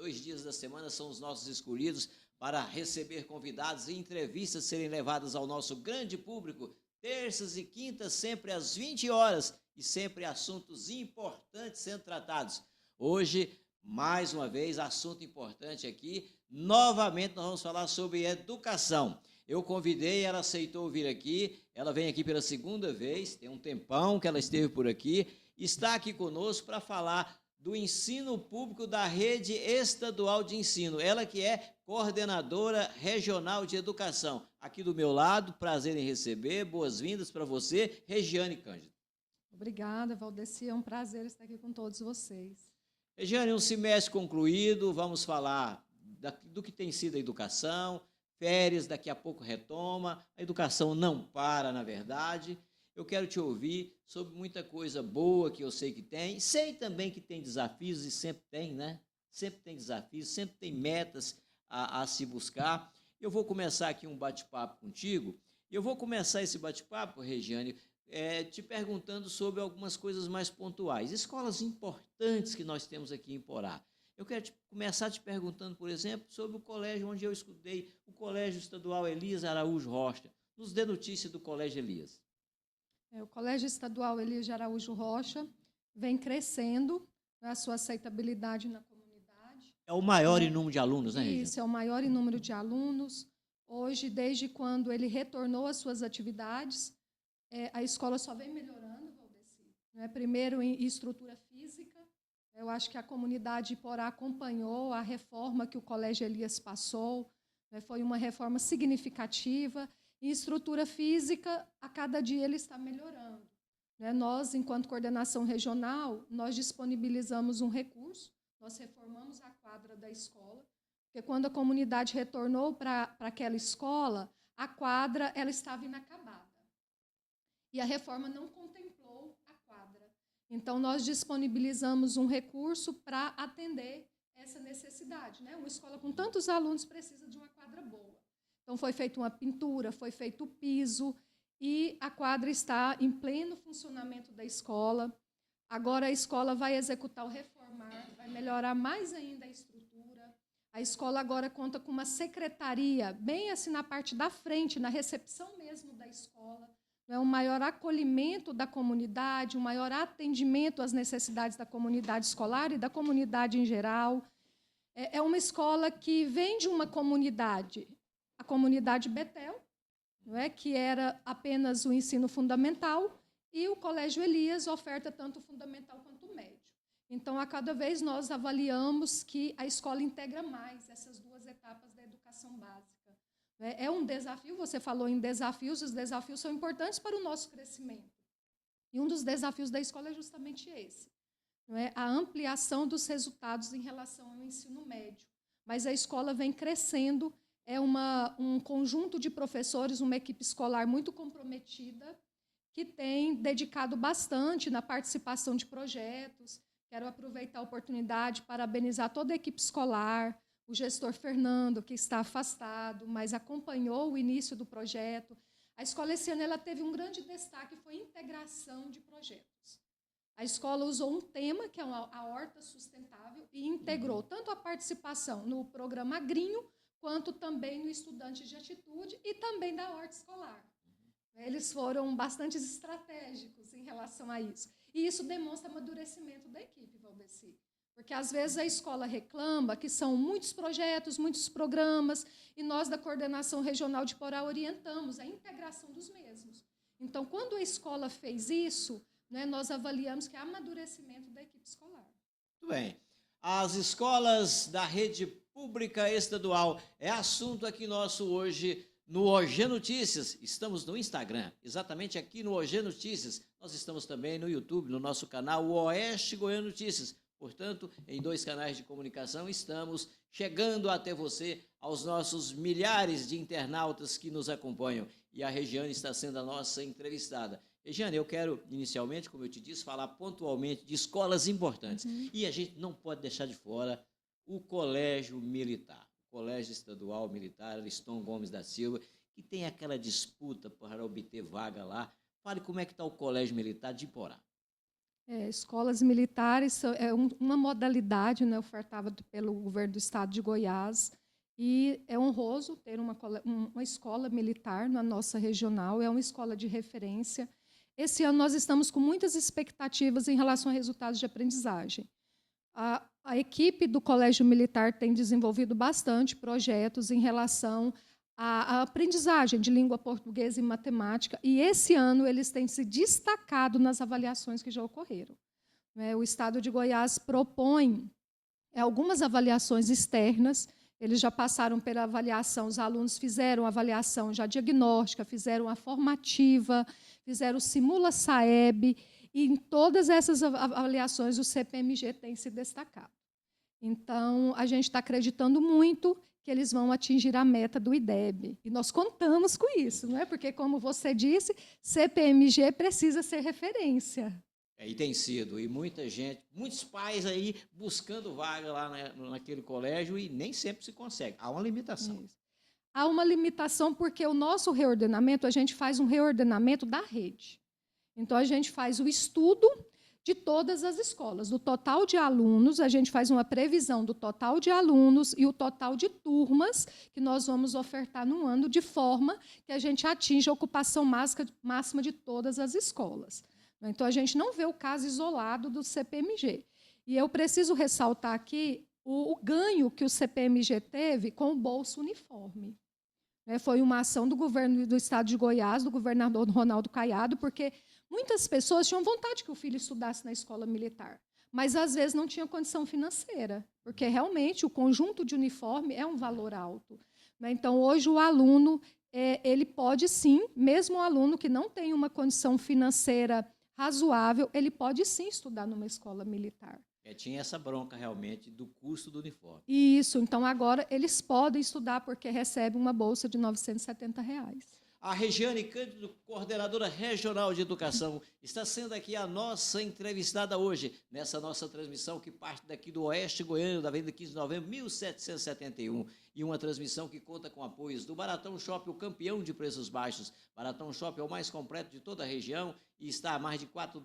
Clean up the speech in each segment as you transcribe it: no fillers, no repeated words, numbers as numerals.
2 dias da semana são os nossos escolhidos para receber convidados e entrevistas serem levadas ao nosso grande público, terças e quintas, sempre às 20 horas, e sempre assuntos importantes sendo tratados. Hoje, mais uma vez, assunto importante aqui, novamente nós vamos falar sobre educação. Eu convidei, ela aceitou vir aqui, ela vem aqui pela segunda vez, tem um tempão que ela esteve por aqui, está aqui conosco para falar do ensino público da rede estadual de ensino. Ela que é coordenadora regional de educação. Aqui do meu lado, prazer em receber, boas-vindas para você, Regiane Cândido. Obrigada, Valdeci, é um prazer estar aqui com todos vocês. Regiane, um semestre concluído, vamos falar do que tem sido a educação, férias, daqui a pouco retoma, a educação não para, na verdade. Eu quero te ouvir sobre muita coisa boa que eu sei que tem. Sei também que tem desafios, e sempre tem, né? Sempre tem desafios, sempre tem metas a se buscar. Eu vou começar aqui um bate-papo contigo. Eu vou começar esse bate-papo, Regiane, te perguntando sobre algumas coisas mais pontuais. Escolas importantes que nós temos aqui em Porá. Eu quero começar te perguntando, por exemplo, sobre o colégio onde eu estudei, o Colégio Estadual Elias Araújo Rocha. Nos dê notícia do Colégio Elias. O Colégio Estadual Elias de Araújo Rocha vem crescendo, a sua aceitabilidade na comunidade. É o maior em número de alunos, né, Regina? Isso, é o maior em número de alunos. Hoje, desde quando ele retornou às suas atividades, a escola só vem melhorando, Valdeci. Primeiro, em estrutura física. Eu acho que a comunidade de Porá acompanhou a reforma que o Colégio Elias passou. Foi uma reforma significativa. Em estrutura física, a cada dia ele está melhorando. Nós, enquanto coordenação regional, nós disponibilizamos um recurso, nós reformamos a quadra da escola, porque quando a comunidade retornou para aquela escola, a quadra ela estava inacabada. E a reforma não contemplou a quadra. Então, nós disponibilizamos um recurso para atender essa necessidade. Uma escola com tantos alunos precisa de uma quadra boa. Então, foi feita uma pintura, foi feito o piso, e a quadra está em pleno funcionamento da escola. Agora, a escola vai executar o reformar, vai melhorar mais ainda a estrutura. A escola agora conta com uma secretaria, bem assim na parte da frente, na recepção mesmo da escola, um maior acolhimento da comunidade, um maior atendimento às necessidades da comunidade escolar e da comunidade em geral. É uma escola que vem de uma comunidade, a comunidade Betel, que era apenas o ensino fundamental, e o Colégio Elias oferta tanto o fundamental quanto o médio. Então, a cada vez nós avaliamos que a escola integra mais essas duas etapas da educação básica. É um desafio, você falou em desafios, os desafios são importantes para o nosso crescimento. E um dos desafios da escola é justamente esse, a ampliação dos resultados em relação ao ensino médio. Mas a escola vem crescendo, é um conjunto de professores, uma equipe escolar muito comprometida, que tem dedicado bastante na participação de projetos. Quero aproveitar a oportunidade para parabenizar toda a equipe escolar, o gestor Fernando, que está afastado, mas acompanhou o início do projeto. A escola, esse ano, ela teve um grande destaque, foi integração de projetos. A escola usou um tema, que é a horta sustentável, e integrou tanto a participação no programa Agrinho, quanto também no estudante de atitude e também da horta escolar. Eles foram bastante estratégicos em relação a isso. E isso demonstra amadurecimento da equipe, Valdeci. Porque, às vezes, a escola reclama que são muitos projetos, muitos programas, e nós, da Coordenação Regional de Porá, orientamos a integração dos mesmos. Então, quando a escola fez isso, nós avaliamos que é amadurecimento da equipe escolar. Muito bem. As escolas da rede pública estadual é assunto aqui nosso hoje no OG Notícias. Estamos no Instagram, exatamente aqui no OG Notícias. Nós estamos também no YouTube, no nosso canal Oeste Goiano Notícias. Portanto, em 2 canais de comunicação, estamos chegando até você, aos nossos milhares de internautas que nos acompanham. E a Regiane está sendo a nossa entrevistada. Regiane, eu quero, inicialmente, como eu te disse, falar pontualmente de escolas importantes. E a gente não pode deixar de fora o Colégio Militar, o Colégio Estadual Militar Ariston Gomes da Silva, que tem aquela disputa para obter vaga lá. Fale como é que está o Colégio Militar de Porá. Escolas militares é uma modalidade, né, ofertada pelo governo do estado de Goiás, e é honroso ter uma escola militar na nossa regional, é uma escola de referência. Esse ano nós estamos com muitas expectativas em relação a resultados de aprendizagem. A equipe do Colégio Militar tem desenvolvido bastante projetos em relação à aprendizagem de língua portuguesa e matemática, e esse ano eles têm se destacado nas avaliações que já ocorreram. O Estado de Goiás propõe algumas avaliações externas, eles já passaram pela avaliação, os alunos fizeram a avaliação já diagnóstica, fizeram a formativa, fizeram o Simula Saeb, e em todas essas avaliações o CPMG tem se destacado. Então, a gente está acreditando muito que eles vão atingir a meta do IDEB. E nós contamos com isso, não é? Porque, como você disse, CPMG precisa ser referência. E tem sido, e muita gente, muitos pais aí buscando vaga lá naquele colégio e nem sempre se consegue. Há uma limitação. Isso. Há uma limitação porque o nosso reordenamento, a gente faz um reordenamento da rede. Então, a gente faz o estudo de todas as escolas. Do total de alunos, a gente faz uma previsão do total de alunos e o total de turmas que nós vamos ofertar no ano, de forma que a gente atinja a ocupação máxima de todas as escolas. Então, a gente não vê o caso isolado do CPMG. E eu preciso ressaltar aqui o ganho que o CPMG teve com o Bolsa Uniforme. Foi uma ação do governo do estado de Goiás, do governador Ronaldo Caiado, porque muitas pessoas tinham vontade que o filho estudasse na escola militar, mas, às vezes, não tinha condição financeira, porque, realmente, o conjunto de uniforme é um valor alto. Então, hoje, o aluno ele pode, sim, mesmo o aluno que não tem uma condição financeira razoável, ele pode, sim, estudar numa escola militar. Tinha essa bronca, realmente, do custo do uniforme. Isso, então agora eles podem estudar porque recebem uma bolsa de R$ 970. A Regiane Cândido, coordenadora regional de educação, está sendo aqui a nossa entrevistada hoje, nessa nossa transmissão que parte daqui do Oeste Goiano, da Avenida 15 de Novembro, 1771, e uma transmissão que conta com apoios do Baratão Shopping, o campeão de preços baixos. Baratão Shopping é o mais completo de toda a região e está há mais de 4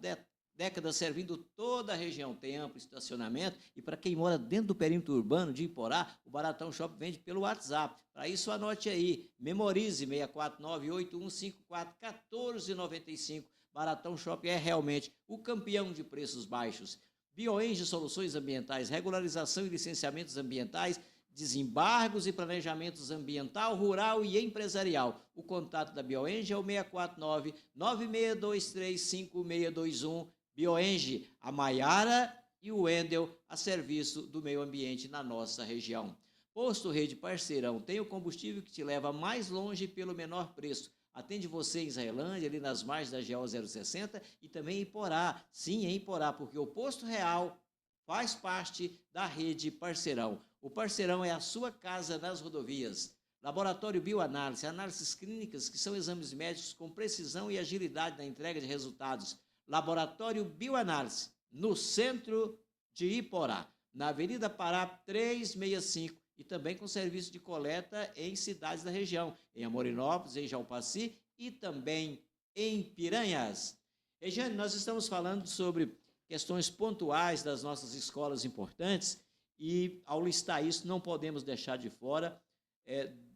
décadas servindo toda a região. Tem amplo estacionamento e, para quem mora dentro do perímetro urbano de Iporá, o Baratão Shopping vende pelo WhatsApp. Para isso, anote aí, memorize 649-8154-1495. Baratão Shopping é realmente o campeão de preços baixos. Bioenge Soluções Ambientais, regularização e licenciamentos ambientais, desembargos e planejamentos ambiental, rural e empresarial. O contato da Bioenge é o 649-9623-5621. Bioenge, a Maiara e o Wendel a serviço do meio ambiente na nossa região. Posto Rede Parceirão, tem o combustível que te leva mais longe pelo menor preço. Atende você em Israelândia, ali nas margens da GO 060 e também em Iporá. Sim, em Iporá, porque o Posto Real faz parte da Rede Parceirão. O Parceirão é a sua casa nas rodovias. Laboratório Bioanálise, análises clínicas que são exames médicos com precisão e agilidade na entrega de resultados. Laboratório Bioanálise, no centro de Iporá, na Avenida Pará 365, e também com serviço de coleta em cidades da região, em Amorinópolis, em Jalpaci e também em Piranhas. Regiane, nós estamos falando sobre questões pontuais das nossas escolas importantes e, ao listar isso, não podemos deixar de fora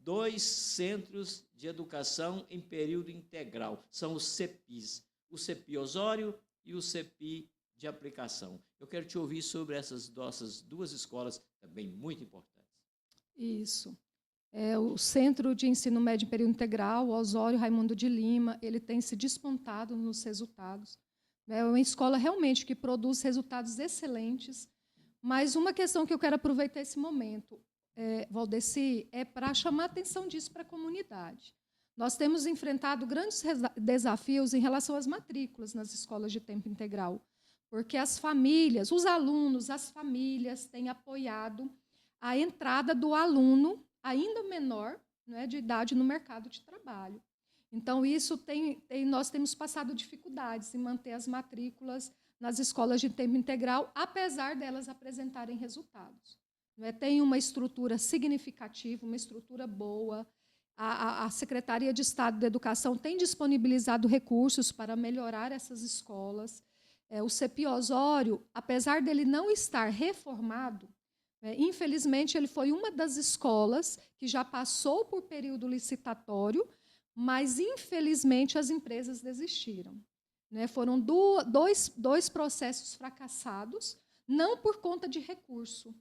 2 centros de educação em período integral, são os CEPIs, o CEPI Osório e o CEPI de aplicação. Eu quero te ouvir sobre essas nossas 2 escolas também muito importantes. Isso. O Centro de Ensino Médio em Período Integral, o Osório Raimundo de Lima, ele tem se despontado nos resultados. É uma escola realmente que produz resultados excelentes, mas uma questão que eu quero aproveitar esse momento, Valdeci, é para chamar a atenção disso para a comunidade. Nós temos enfrentado grandes desafios em relação às matrículas nas escolas de tempo integral, porque as famílias, os alunos, as famílias têm apoiado a entrada do aluno ainda menor, de idade no mercado de trabalho. Então, isso nós temos passado dificuldades em manter as matrículas nas escolas de tempo integral, apesar delas apresentarem resultados. Tem uma estrutura significativa, uma estrutura boa. A Secretaria de Estado da Educação tem disponibilizado recursos para melhorar essas escolas. O CEPI Osório, apesar dele não estar reformado, infelizmente, ele foi uma das escolas que já passou por período licitatório, mas, infelizmente, as empresas desistiram. Foram dois processos fracassados, não por conta de recurso.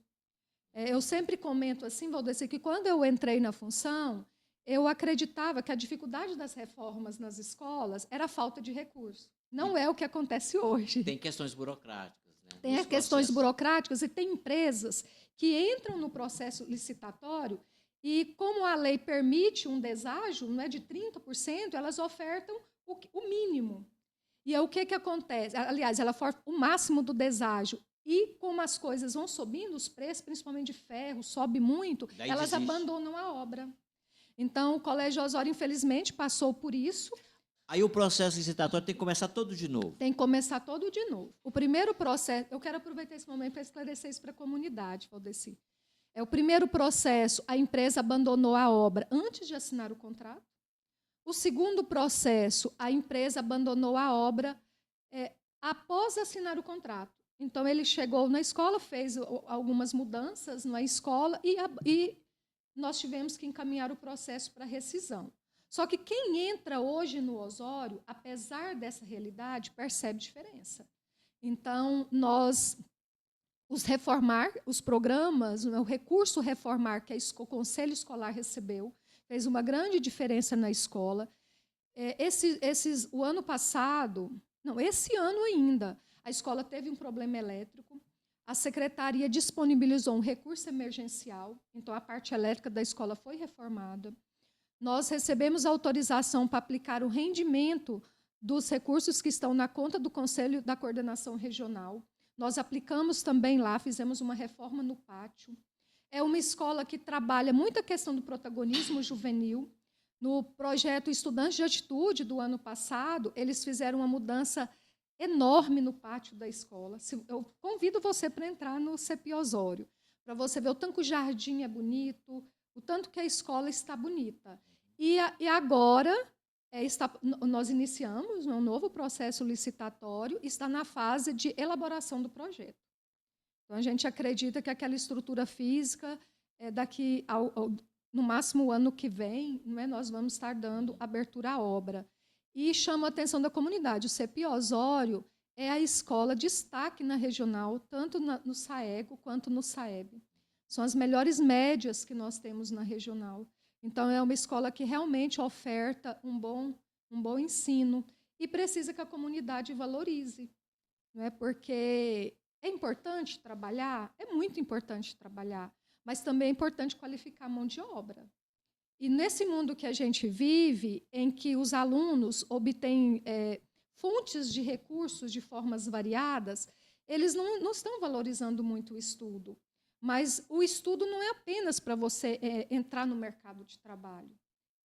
Eu sempre comento assim, Valdeci, que quando eu entrei na função, eu acreditava que a dificuldade das reformas nas escolas era a falta de recurso. Não é o que acontece hoje. Tem questões burocráticas. Né? Tem questões burocráticas e tem empresas que entram no processo licitatório e, como a lei permite um deságio, não é, de 30%, elas ofertam o mínimo. E o que acontece? Aliás, ela oferta o máximo do deságio. E, como as coisas vão subindo, os preços, principalmente de ferro, sobe muito, daí elas desiste. abandonam a obra. Então, o Colégio Osório, infelizmente, passou por isso. Aí o processo licitatório tem que começar todo de novo. Tem que começar todo de novo. O primeiro processo... Eu quero aproveitar esse momento para esclarecer isso para a comunidade, Valdeci. O primeiro processo, a empresa abandonou a obra antes de assinar o contrato. O segundo processo, a empresa abandonou a obra após assinar o contrato. Então, ele chegou na escola, fez algumas mudanças na escola e nós tivemos que encaminhar o processo para rescisão. Só que quem entra hoje no Osório, apesar dessa realidade, percebe diferença. Então, os programas, o recurso Reformar, que o Conselho Escolar recebeu, fez uma grande diferença na escola. O ano passado, não, esse ano ainda, a escola teve um problema elétrico, a secretaria disponibilizou um recurso emergencial, então a parte elétrica da escola foi reformada. Nós recebemos autorização para aplicar o rendimento dos recursos que estão na conta do Conselho da Coordenação Regional. Nós aplicamos também lá, fizemos uma reforma no pátio. É uma escola que trabalha muito a questão do protagonismo juvenil. No projeto Estudantes de Atitude do ano passado, eles fizeram uma mudança enorme no pátio da escola. Eu convido você para entrar no CEPI Osório, para você ver o tanto que o jardim é bonito, o tanto que a escola está bonita. E agora, nós iniciamos um novo processo licitatório, está na fase de elaboração do projeto. Então, a gente acredita que aquela estrutura física, daqui no máximo o ano que vem, não é, nós vamos estar dando abertura à obra. E chamo a atenção da comunidade. O CEPI Osório é a escola destaque na regional, tanto no SAEGO quanto no SAEB. São as melhores médias que nós temos na regional. Então, é uma escola que realmente oferta um bom ensino e precisa que a comunidade valorize. Não é? Porque é importante trabalhar, é muito importante trabalhar, mas também é importante qualificar a mão de obra. E nesse mundo que a gente vive, em que os alunos obtêm fontes de recursos de formas variadas, eles não estão valorizando muito o estudo. Mas o estudo não é apenas para você entrar no mercado de trabalho.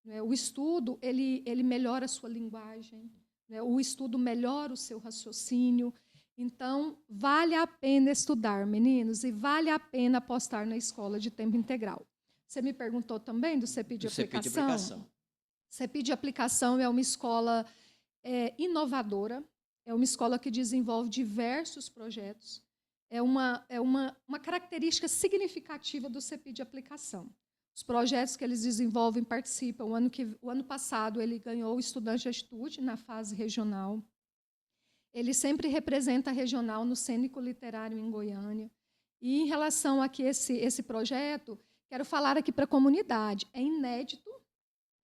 Né? O estudo ele melhora a sua linguagem, né? O estudo melhora o seu raciocínio. Então, vale a pena estudar, meninos, e vale a pena apostar na escola de tempo integral. Você me perguntou também do CEPI de aplicação. CEPI de aplicação é uma escola inovadora, é uma escola que desenvolve diversos projetos, é uma característica significativa do CEPI de aplicação. Os projetos que eles desenvolvem participam. O ano passado, ele ganhou o Estudante de Atitude na fase regional. Ele sempre representa a regional no Cênico Literário em Goiânia. E, em relação a esse projeto, quero falar aqui para a comunidade. É inédito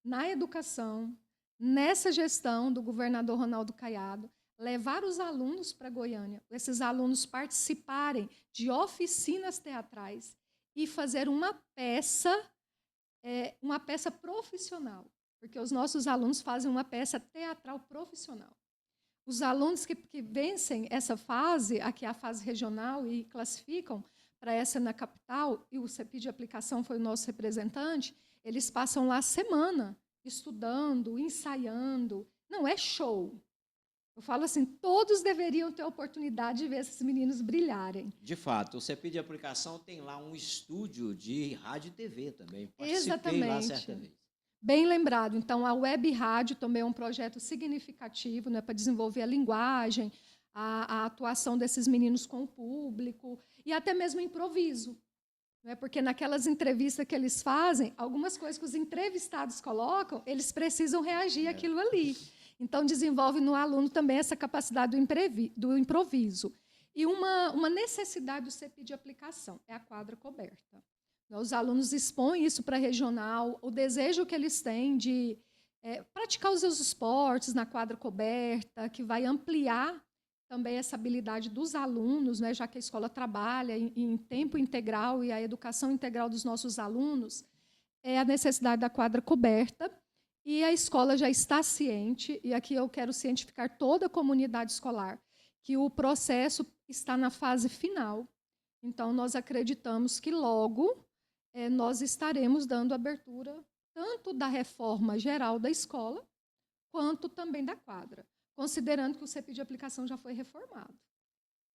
na educação, nessa gestão do governador Ronaldo Caiado, levar os alunos para Goiânia, esses alunos participarem de oficinas teatrais e fazer uma peça profissional, porque os nossos alunos fazem uma peça teatral profissional. Os alunos que vencem essa fase, aqui é a fase regional, e classificam para essa na capital, e o CEPI de aplicação foi o nosso representante, eles passam lá a semana estudando, ensaiando. Não é show. Eu falo assim, todos deveriam ter a oportunidade de ver esses meninos brilharem. De fato, o CEPI de aplicação tem lá um estúdio de rádio e TV também. Participei Exatamente. lá certa vez. Bem lembrado. Então, a Web Rádio também é um projeto significativo, né, para desenvolver a linguagem, a atuação desses meninos com o público e até mesmo improviso. Né? Porque naquelas entrevistas que eles fazem, algumas coisas que os entrevistados colocam, eles precisam reagir àquilo ali. Então, desenvolve no aluno também essa capacidade do improviso. E uma necessidade do CEPI de aplicação é a quadra coberta. Os alunos expõem isso para a regional, o desejo que eles têm de praticar os seus esportes na quadra coberta, que vai ampliar também essa habilidade dos alunos, né, já que a escola trabalha em tempo integral e a educação integral dos nossos alunos, é a necessidade da quadra coberta. E a escola já está ciente, e aqui eu quero cientificar toda a comunidade escolar, que o processo está na fase final. Então, nós acreditamos que logo nós estaremos dando abertura tanto da reforma geral da escola, quanto também da quadra, considerando que o CEPI de aplicação já foi reformado.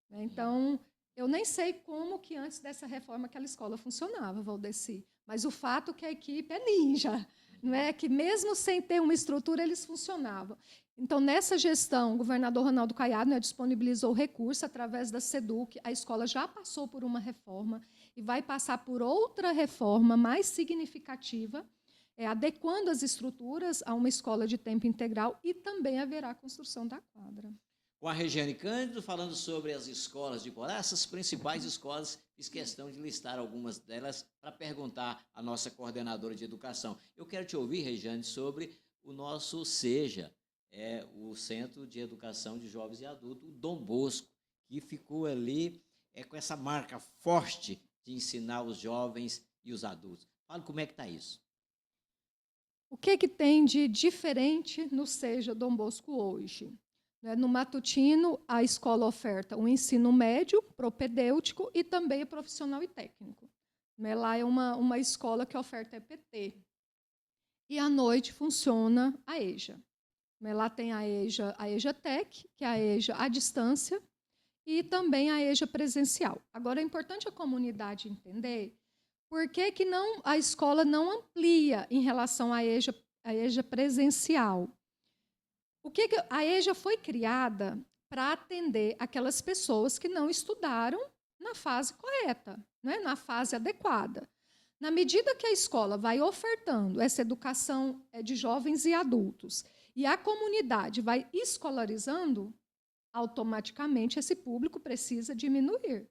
Então, eu nem sei como que antes dessa reforma aquela escola funcionava, Valdeci, mas o fato é que a equipe é ninja, não é? Que mesmo sem ter uma estrutura, eles funcionavam. Então, nessa gestão, o governador Ronaldo Caiado, né, disponibilizou recurso através da SEDUC, a escola já passou por uma reforma e vai passar por outra reforma mais significativa, adequando as estruturas a uma escola de tempo integral e também haverá a construção da quadra. Com a Regiane Cândido, falando sobre as escolas de Iporá, essas principais escolas, fiz questão de listar algumas delas para perguntar à nossa coordenadora de educação. Eu quero te ouvir, Regiane, sobre o nosso SEJA, o Centro de Educação de Jovens e Adultos, o Dom Bosco, que ficou ali com essa marca forte de ensinar os jovens e os adultos. Fala como é que está isso. O que tem de diferente no SEJA Dom Bosco hoje? No matutino, a escola oferta o ensino médio, propedêutico e também profissional e técnico. Lá é uma escola que oferta EPT. E à noite funciona a EJA. Lá tem a EJA Tech, que é a EJA à distância, e também a EJA presencial. Agora, é importante a comunidade entender por que a escola não amplia em relação à EJA presencial. A EJA foi criada para atender aquelas pessoas que não estudaram na fase correta, né, na fase adequada. Na medida que a escola vai ofertando essa educação de jovens e adultos e a comunidade vai escolarizando, automaticamente esse público precisa diminuir.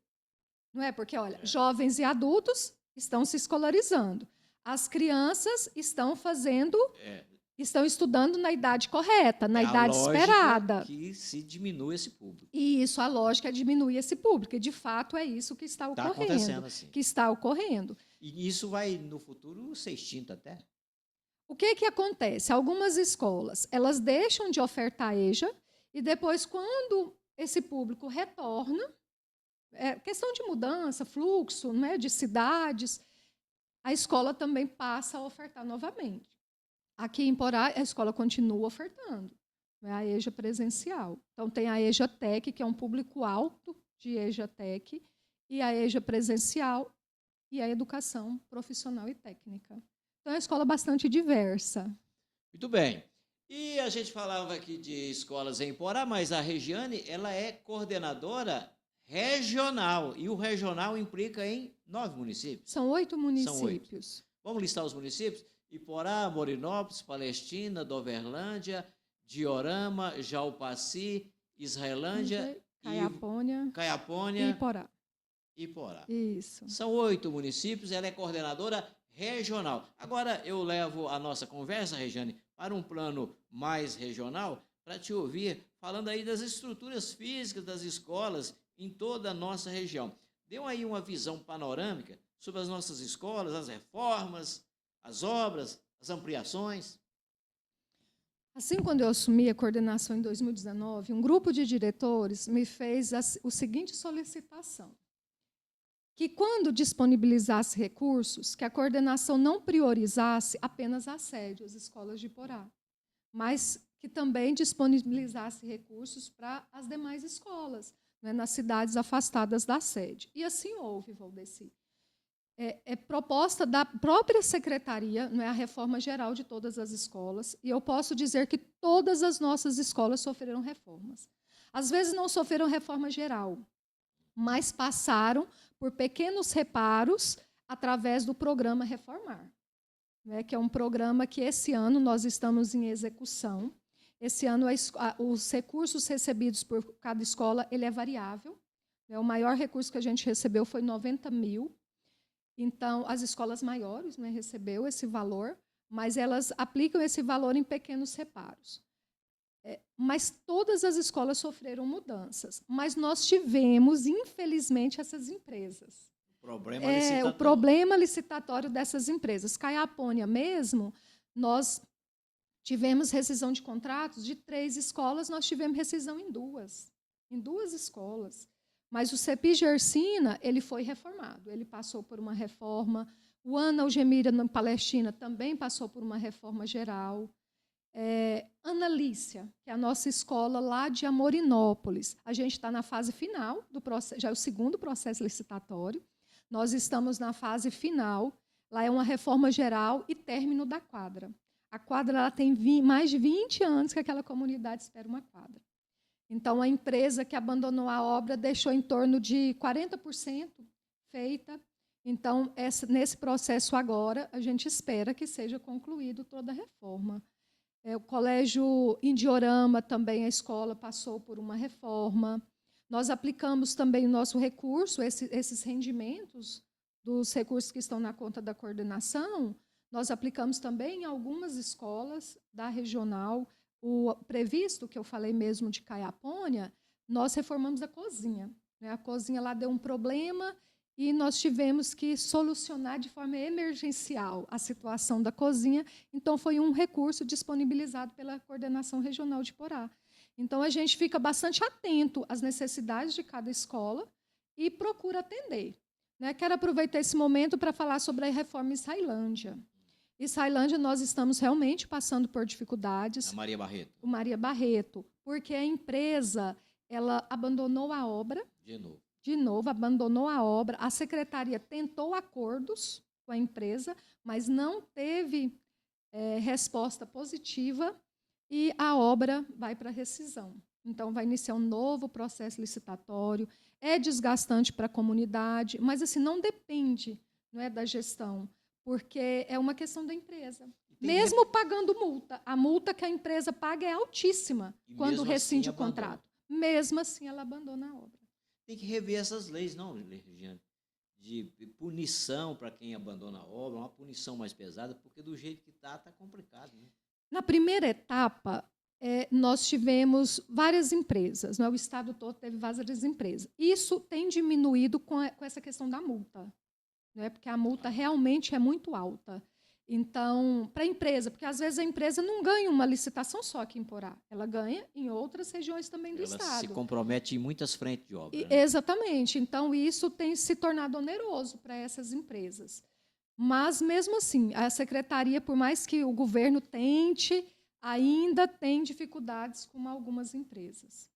Não é? Porque, olha, jovens e adultos estão se escolarizando. As crianças estão estudando na idade correta, na idade esperada. Que se diminui esse público. E isso, a lógica é diminuir esse público. E, de fato, é isso que está ocorrendo. Está acontecendo assim. Que está ocorrendo. E isso vai, no futuro, ser extinto até? O que acontece? Algumas escolas, elas deixam de ofertar EJA e depois, quando esse público retorna, questão de mudança, fluxo, né, de cidades, a escola também passa a ofertar novamente. Aqui em Iporá, a escola continua ofertando, né, a EJA presencial. Então, tem a EJA Tech, que é um público alto de EJA Tech, e a EJA presencial e a educação profissional e técnica. Então, é uma escola bastante diversa. Muito bem. E a gente falava aqui de escolas em Iporá, mas a Regiane, ela é coordenadora regional, e o regional implica em 9 municípios. São 8 municípios. São 8. Vamos listar os municípios? Iporá, Morinópolis, Palestina, Doverlândia, Diorama, Jaupaci, Israelândia, Caiapônia e Iporá. Isso. São 8 municípios, ela é coordenadora regional. Agora eu levo a nossa conversa, Regiane, para um plano mais regional, para te ouvir falando aí das estruturas físicas das escolas em toda a nossa região. Deu aí uma visão panorâmica sobre as nossas escolas, as reformas, as obras, as ampliações. Assim, quando eu assumi a coordenação em 2019, um grupo de diretores me fez a seguinte solicitação: que quando disponibilizasse recursos, que a coordenação não priorizasse apenas a sede, as escolas de Iporá, mas que também disponibilizasse recursos para as demais escolas, né, nas cidades afastadas da sede. E assim houve, Valdeci. É proposta da própria secretaria, não é, a reforma geral de todas as escolas, e eu posso dizer que todas as nossas escolas sofreram reformas. Às vezes não sofreram reforma geral, mas passaram por pequenos reparos através do programa Reformar, né, que é um programa que esse ano nós estamos em execução. Esse ano, os recursos recebidos por cada escola ele é variável. Né, o maior recurso que a gente recebeu foi 90 mil. Então, as escolas maiores, né, recebeu esse valor, mas elas aplicam esse valor em pequenos reparos. Mas todas as escolas sofreram mudanças. Mas nós tivemos, infelizmente, essas empresas. O problema licitatório dessas empresas. Caiapônia mesmo, nós tivemos rescisão de contratos de 3 escolas, nós tivemos rescisão em 2 escolas. Mas o CEPI Gersina, ele foi reformado, ele passou por uma reforma. O Ana Algemira, na Palestina, também passou por uma reforma geral. Ana Lícia, que é a nossa escola lá de Amorinópolis, a gente está na fase final do processo, já é o 2º processo licitatório. Nós estamos na fase final, lá é uma reforma geral e término da quadra. A quadra ela tem mais de 20 anos que aquela comunidade espera uma quadra. Então, a empresa que abandonou a obra deixou em torno de 40% feita. Então, nesse processo agora, a gente espera que seja concluído toda a reforma. O Colégio Indiorama, também a escola passou por uma reforma. Nós aplicamos também o nosso recurso, esses rendimentos dos recursos que estão na conta da coordenação, nós aplicamos também em algumas escolas da regional. O previsto, que eu falei mesmo de Caiapônia, nós reformamos a cozinha. Né? A cozinha lá deu um problema e nós tivemos que solucionar de forma emergencial a situação da cozinha. Então, foi um recurso disponibilizado pela Coordenação Regional de Porá. Então, a gente fica bastante atento às necessidades de cada escola e procura atender. Né? Quero aproveitar esse momento para falar sobre a reforma em Israelândia. Em Israelândia, nós estamos realmente passando por dificuldades. A Maria Barreto. O Maria Barreto, porque a empresa ela abandonou a obra. De novo, abandonou a obra. A secretaria tentou acordos com a empresa, mas não teve resposta positiva e a obra vai para rescisão. Então, vai iniciar um novo processo licitatório. É desgastante para a comunidade, mas assim, não depende, não é, da gestão, porque é uma questão da empresa. Mesmo pagando multa, a multa que a empresa paga é altíssima quando rescinde o contrato. Mesmo assim, ela abandona a obra. Tem que rever essas leis, não, Regiane? De punição para quem abandona a obra, uma punição mais pesada, porque do jeito que está complicado. Né? Na primeira etapa, nós tivemos várias empresas, não é? O Estado todo teve várias empresas. Isso tem diminuído com essa questão da multa, não é? Porque a multa realmente é muito alta. Então, para a empresa, porque às vezes a empresa não ganha uma licitação só aqui em Porá, ela ganha em outras regiões também do Estado. Ela se compromete em muitas frentes de obra. Né? Exatamente. Então, isso tem se tornado oneroso para essas empresas. Mas, mesmo assim, a secretaria, por mais que o governo tente, ainda tem dificuldades com algumas empresas.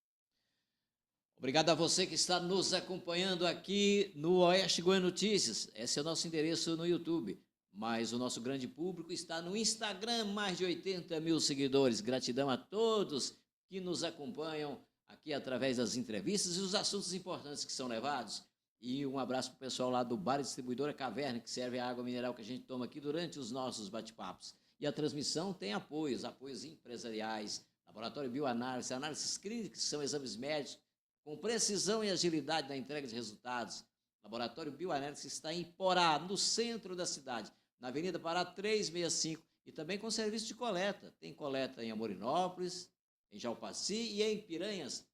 Obrigado a você que está nos acompanhando aqui no Oeste Goiano Notícias. Esse é o nosso endereço no YouTube. Mas o nosso grande público está no Instagram, mais de 80 mil seguidores. Gratidão a todos que nos acompanham aqui através das entrevistas e os assuntos importantes que são levados. E um abraço para o pessoal lá do Bar e Distribuidora Caverna, que serve a água mineral que a gente toma aqui durante os nossos bate-papos. E a transmissão tem apoios empresariais, Laboratório Bioanálise, análises clínicas, que são exames médicos, com precisão e agilidade na entrega de resultados. Laboratório Bioanálise está em Porá, no centro da cidade, na Avenida Pará 365, e também com serviço de coleta. Tem coleta em Amorinópolis, em Jalpaci e em Piranhas.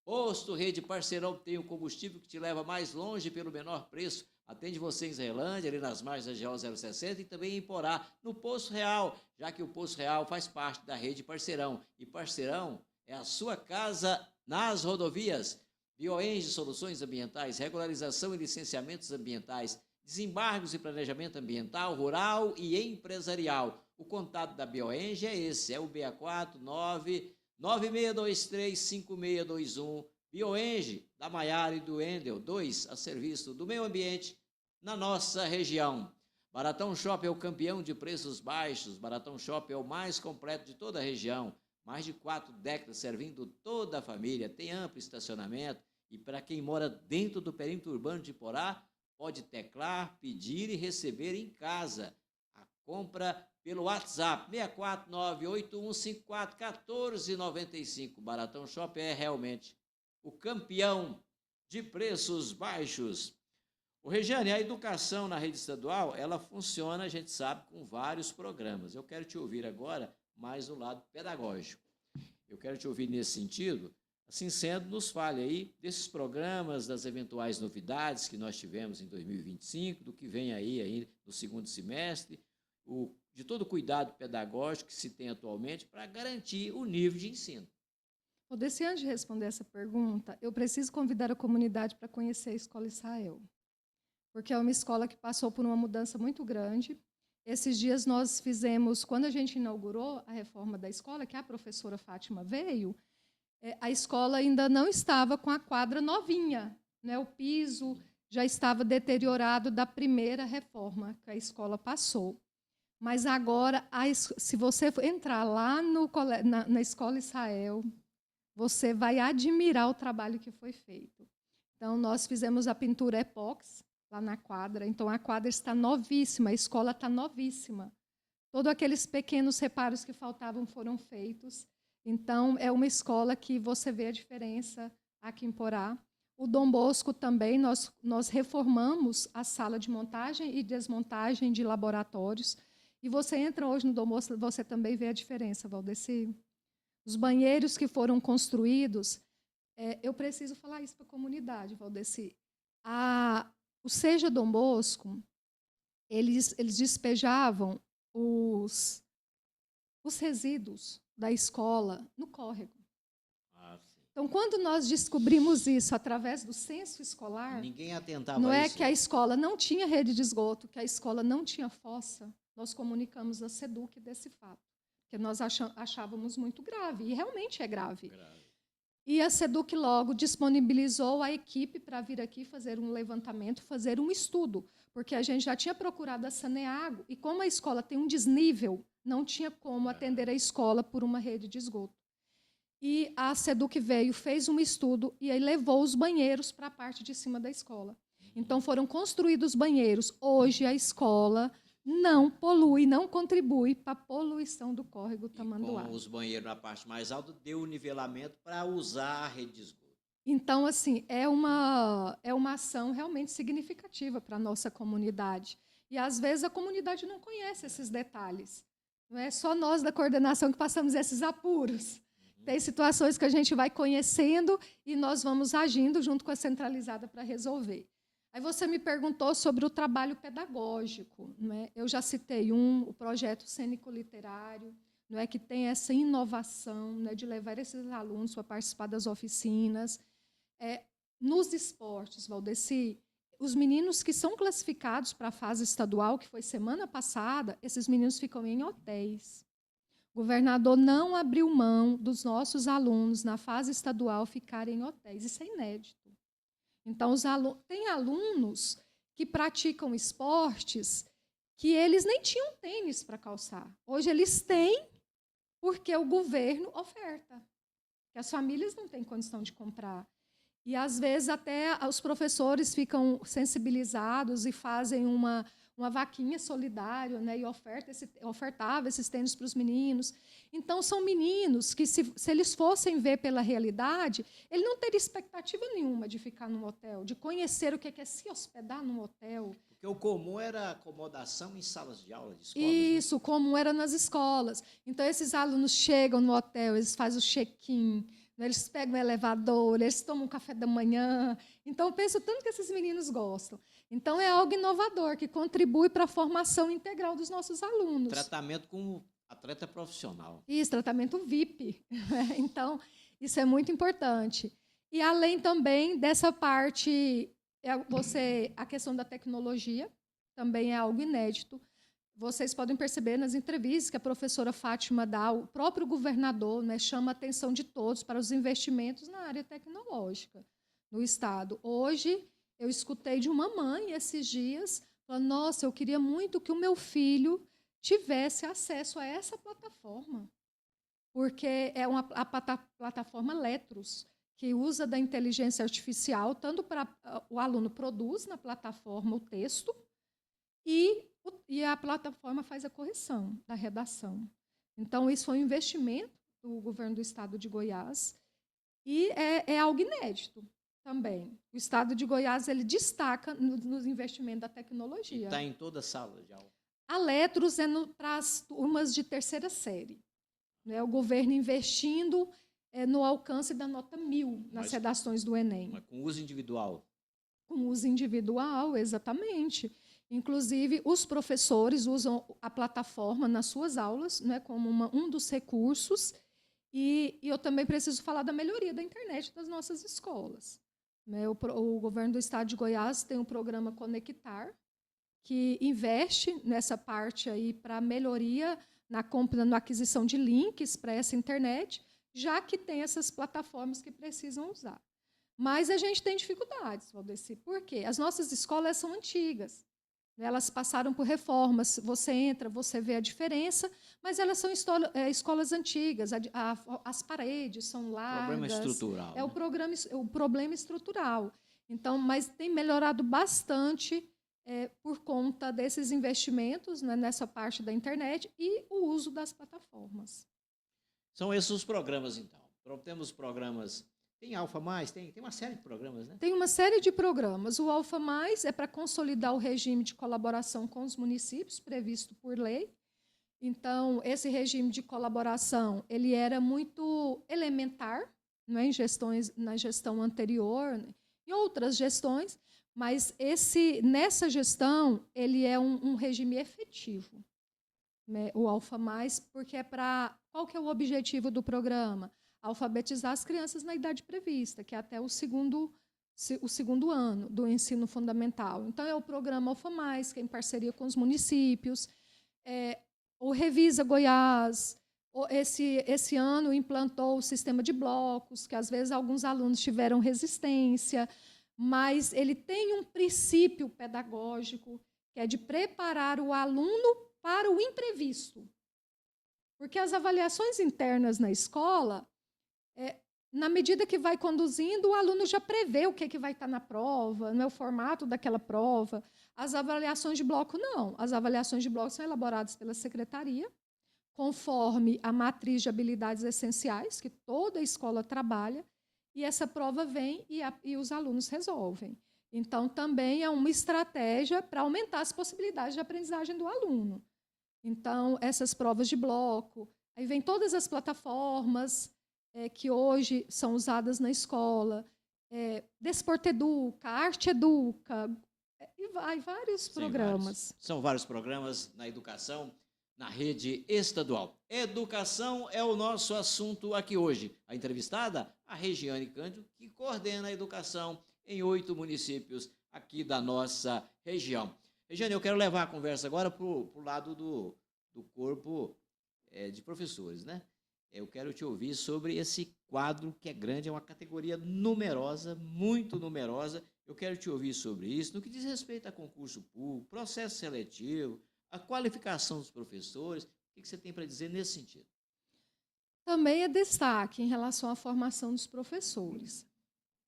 Posto Rede Parceirão tem o combustível que te leva mais longe pelo menor preço. Atende você em Israelândia, ali nas margens da GO 060 e também em Porá, no Poço Real, já que o Poço Real faz parte da Rede Parceirão. E Parceirão é a sua casa nas rodovias. Bioenge Soluções Ambientais, regularização e licenciamentos ambientais, desembargos e planejamento ambiental, rural e empresarial. O contato da Bioenge é esse, é o 649-9623-5621. Bioenge, da Maiara e do Endel, 2 a serviço do meio ambiente na nossa região. Baratão Shopping é o campeão de preços baixos. Baratão Shopping é o mais completo de toda a região. mais de 4 décadas servindo toda a família, tem amplo estacionamento, e para quem mora dentro do perímetro urbano de Iporá, pode teclar, pedir e receber em casa. A compra pelo WhatsApp, 649-8154-1495. Baratão Shopping é realmente o campeão de preços baixos. O Regiane, a educação na rede estadual, ela funciona, a gente sabe, com vários programas. Eu quero te ouvir agora mais do lado pedagógico. Eu quero te ouvir nesse sentido. Assim sendo, nos fale aí desses programas, das eventuais novidades que nós tivemos em 2025, do que vem aí no segundo semestre, de todo o cuidado pedagógico que se tem atualmente para garantir o nível de ensino. Odeci, antes de responder essa pergunta, eu preciso convidar a comunidade para conhecer a Escola Israel, porque é uma escola que passou por uma mudança muito grande. Esses dias nós fizemos, quando a gente inaugurou a reforma da escola, que a professora Fátima veio, a escola ainda não estava com a quadra novinha, né? O piso já estava deteriorado da primeira reforma que a escola passou. Mas agora, se você entrar lá na Escola Israel, você vai admirar o trabalho que foi feito. Então, nós fizemos a pintura epóxi lá na quadra, então a quadra está novíssima, a escola está novíssima. Todos aqueles pequenos reparos que faltavam foram feitos. Então, é uma escola que você vê a diferença aqui em Porá. O Dom Bosco também, nós reformamos a sala de montagem e desmontagem de laboratórios. E você entra hoje no Dom Bosco, você também vê a diferença, Valdeci. Os banheiros que foram construídos, eu preciso falar isso para a comunidade, Valdeci. O Seja Dom Bosco, eles despejavam os resíduos da escola no córrego. Então, quando nós descobrimos isso através do censo escolar, ninguém atentava não é isso. que a escola não tinha rede de esgoto, que a escola não tinha fossa, nós comunicamos a SEDUC desse fato, que nós achávamos muito grave, e realmente é grave. E a SEDUC logo disponibilizou a equipe para vir aqui fazer um levantamento, fazer um estudo, porque a gente já tinha procurado a Saneago, e como a escola tem um desnível, não tinha como atender a escola por uma rede de esgoto. E a SEDUC veio, fez um estudo, e aí levou os banheiros para a parte de cima da escola. Então, foram construídos banheiros. Hoje, a escola não polui, não contribui para a poluição do córrego Tamanduá. Com os banheiros na parte mais alta, deu o nivelamento para usar a rede de esgoto. Então, assim, é uma ação realmente significativa para a nossa comunidade. E, às vezes, a comunidade não conhece esses detalhes. Não é só nós da coordenação que passamos esses apuros. Tem situações que a gente vai conhecendo e nós vamos agindo junto com a centralizada para resolver. Aí você me perguntou sobre o trabalho pedagógico. Não é? Eu já citei o projeto cênico-literário, não é, que tem essa inovação, né, de levar esses alunos para participar das oficinas. Nos esportes, Valdeci, os meninos que são classificados para a fase estadual, que foi semana passada, esses meninos ficam em hotéis. O governador não abriu mão dos nossos alunos na fase estadual ficarem em hotéis. Isso é inédito. Então, tem alunos que praticam esportes que eles nem tinham tênis para calçar. Hoje eles têm porque o governo oferta, que as famílias não têm condição de comprar. E, às vezes, até os professores ficam sensibilizados e fazem uma vaquinha solidária, né, e ofertava esses tênis para os meninos. Então, são meninos que, se eles fossem ver pela realidade, ele não teria expectativa nenhuma de ficar num hotel, de conhecer o que é se hospedar num hotel. Porque o comum era acomodação em salas de aula de escolas. Isso, né? o comum era nas escolas. Então, esses alunos chegam no hotel, eles fazem o check-in, eles pegam o elevador, eles tomam um café da manhã. Então, eu penso tanto que esses meninos gostam. Então, é algo inovador, que contribui para a formação integral dos nossos alunos. Tratamento com atleta profissional. Isso, tratamento VIP. Então, isso é muito importante. E, além também dessa parte, a questão da tecnologia também é algo inédito. Vocês podem perceber nas entrevistas que a professora Fátima dá, o próprio governador, né, chama a atenção de todos para os investimentos na área tecnológica no Estado. Hoje, eu escutei de uma mãe esses dias, falando, nossa, eu queria muito que o meu filho tivesse acesso a essa plataforma. porque é a plataforma Letros, que usa da inteligência artificial, tanto para o aluno produz na plataforma o texto e a plataforma faz a correção da redação. Então, isso foi um investimento do governo do Estado de Goiás e é algo inédito também. O Estado de Goiás ele destaca nos investimentos da tecnologia. Está em toda a sala de aula. A Letros é para as turmas de terceira série. Né? O governo investindo no alcance da nota 1000 nas redações do Enem. Mas com uso individual. Com uso individual, exatamente. Inclusive, os professores usam a plataforma nas suas aulas, né, como um dos recursos. E eu também preciso falar da melhoria da internet das nossas escolas. Né? O governo do Estado de Goiás tem um programa Conectar, que investe nessa parte aí para melhoria na aquisição de links para essa internet, já que tem essas plataformas que precisam usar. Mas a gente tem dificuldades, Valdeci. Por quê? As nossas escolas são antigas. Elas passaram por reformas. Você entra, você vê a diferença, mas elas são escolas antigas. As paredes são largas. Problema estrutural. É o problema estrutural. Então, mas tem melhorado bastante por conta desses investimentos, né, nessa parte da internet e o uso das plataformas. São esses os programas, então. Temos programas. Tem Alfa Mais? Tem uma série de programas, né? Tem uma série de programas. O Alfa Mais é para consolidar o regime de colaboração com os municípios, previsto por lei. Então, esse regime de colaboração ele era muito elementar, né, na gestão anterior, né, em outras gestões, mas nessa gestão ele é um regime efetivo. Né, o Alfa Mais, porque qual que é o objetivo do programa? Alfabetizar as crianças na idade prevista, que é até o segundo ano do ensino fundamental. Então, é o programa Alfa Mais, que é em parceria com os municípios. O Revisa Goiás, esse ano implantou o sistema de blocos, que às vezes alguns alunos tiveram resistência, mas ele tem um princípio pedagógico, que é de preparar o aluno para o imprevisto. Porque as avaliações internas na escola, na medida que vai conduzindo, o aluno já prevê o que vai estar na prova, no formato daquela prova. As avaliações de bloco, não. As avaliações de bloco são elaboradas pela secretaria, conforme a matriz de habilidades essenciais, que toda escola trabalha, e essa prova vem e os alunos resolvem. Então, também é uma estratégia para aumentar as possibilidades de aprendizagem do aluno. Então, essas provas de bloco, aí vem todas as plataformas que hoje são usadas na escola, Desporto Educa, Arte Educa, e vários programas. São vários programas na educação, na rede estadual. Educação é o nosso assunto aqui hoje. A entrevistada, a Regiane Cândido, que coordena a educação em 8 municípios aqui da nossa região. Regiane, eu quero levar a conversa agora para o lado do corpo de professores, né? Eu quero te ouvir sobre esse quadro que é grande, é uma categoria numerosa, muito numerosa. Eu quero te ouvir sobre isso, no que diz respeito a concurso público, processo seletivo, a qualificação dos professores. O que você tem para dizer nesse sentido? Também é destaque em relação à formação dos professores.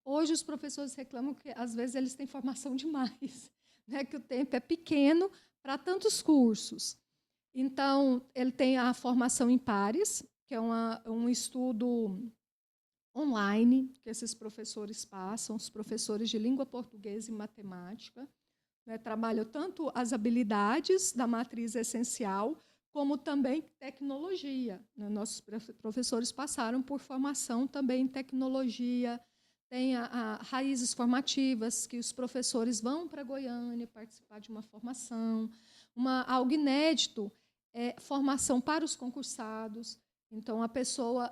Hoje, os professores reclamam que, às vezes, eles têm formação demais, né? Que o tempo é pequeno para tantos cursos. Então, ele tem a formação em pares, que é um estudo online que esses professores passam, os professores de língua portuguesa e matemática, né, trabalham tanto as habilidades da matriz essencial, como também tecnologia. Né? Nossos professores passaram por formação também em tecnologia, tem raízes formativas, que os professores vão para Goiânia participar de uma formação, algo inédito, formação para os concursados. Então, a pessoa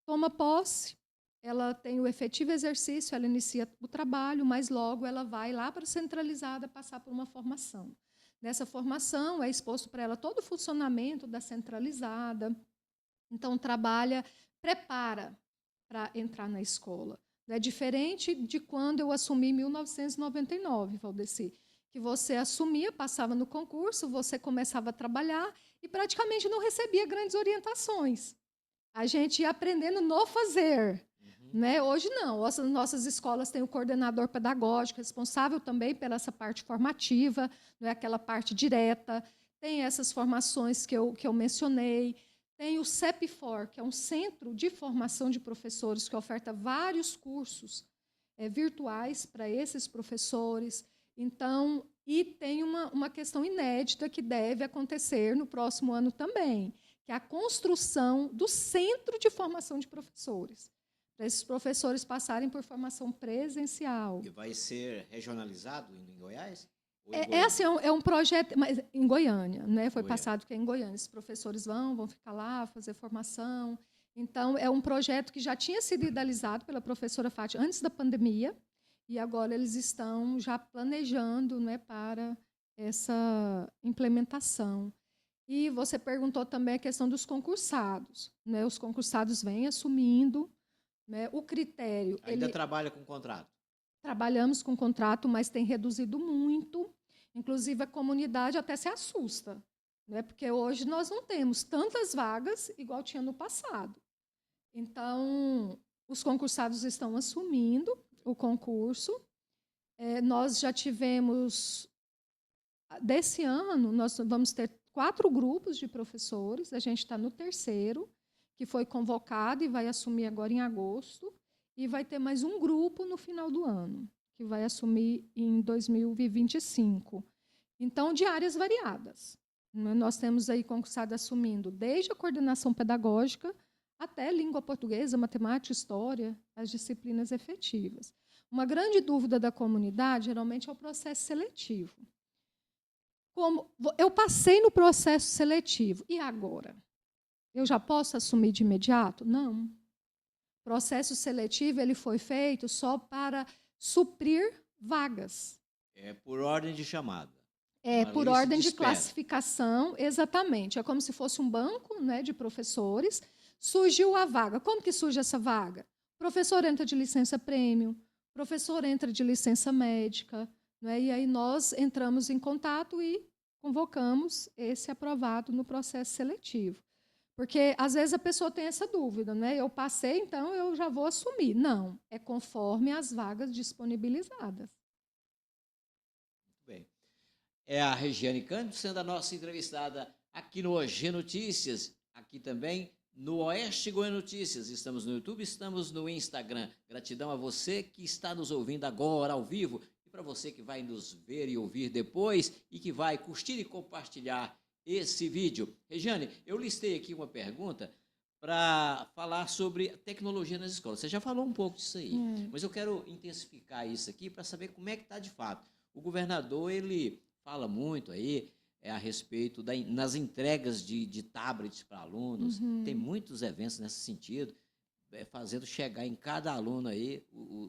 toma posse, ela tem o efetivo exercício, ela inicia o trabalho, mas logo ela vai lá para a centralizada passar por uma formação. Nessa formação é exposto para ela todo o funcionamento da centralizada. Então, prepara para entrar na escola. É diferente de quando eu assumi em 1999, Valdeci, que você assumia, passava no concurso, você começava a trabalhar e praticamente não recebia grandes orientações. A gente ia aprendendo no fazer. Né? Hoje não, as nossas escolas têm o coordenador pedagógico, responsável também pela essa parte formativa, não é aquela parte direta, tem essas formações que eu mencionei, tem o CEPFOR, que é um centro de formação de professores que oferta vários cursos virtuais para esses professores. Então, e tem uma questão inédita que deve acontecer no próximo ano também, que é a construção do centro de formação de professores, para esses professores passarem por formação presencial. E vai ser regionalizado em Goiás? Assim, é um projeto, mas em Goiânia, né? Foi passado que é em Goiânia. Os professores vão ficar lá, fazer formação. Então, é um projeto que já tinha sido idealizado pela professora Fátima antes da pandemia, e agora eles estão já planejando, né, para essa implementação. E você perguntou também a questão dos concursados. Né? Os concursados vêm assumindo, né, o critério. Ainda trabalha com contrato? Trabalhamos com contrato, mas tem reduzido muito. Inclusive, a comunidade até se assusta, né? Porque hoje nós não temos tantas vagas igual tinha no passado. Então, os concursados estão assumindo o concurso. Nós já tivemos, desse ano, nós vamos ter 4 grupos de professores, a gente está no 3º, que foi convocado e vai assumir agora em agosto, e vai ter mais um grupo no final do ano, que vai assumir em 2025. Então, de áreas variadas. Nós temos aí concursado assumindo desde a coordenação pedagógica até língua portuguesa, matemática, história, as disciplinas efetivas. Uma grande dúvida da comunidade, geralmente, é o processo seletivo. Como eu passei no processo seletivo, e agora? Eu já posso assumir de imediato? Não. O processo seletivo ele foi feito só para suprir vagas. É por ordem de chamada. Por ordem de classificação, exatamente. É como se fosse um banco, né, de professores. Surgiu a vaga. Como que surge essa vaga? O professor entra de licença-prêmio, o professor entra de licença médica, né, e aí nós entramos em contato e convocamos esse aprovado no processo seletivo. Porque, às vezes, a pessoa tem essa dúvida, né? Eu passei, então eu já vou assumir. Não, é conforme as vagas disponibilizadas. Muito bem. É a Regiane Cândido sendo a nossa entrevistada aqui no OG Notícias, aqui também no Oeste Goiânia Notícias. Estamos no YouTube, estamos no Instagram. Gratidão a você que está nos ouvindo agora, ao vivo, e para você que vai nos ver e ouvir depois e que vai curtir e compartilhar esse vídeo. Regiane, eu listei aqui uma pergunta para falar sobre tecnologia nas escolas. Você já falou um pouco disso aí, mas eu quero intensificar isso aqui para saber como é que está de fato. O governador, ele fala muito aí a respeito nas entregas de tablets para alunos. Tem muitos eventos nesse sentido, fazendo chegar em cada aluno aí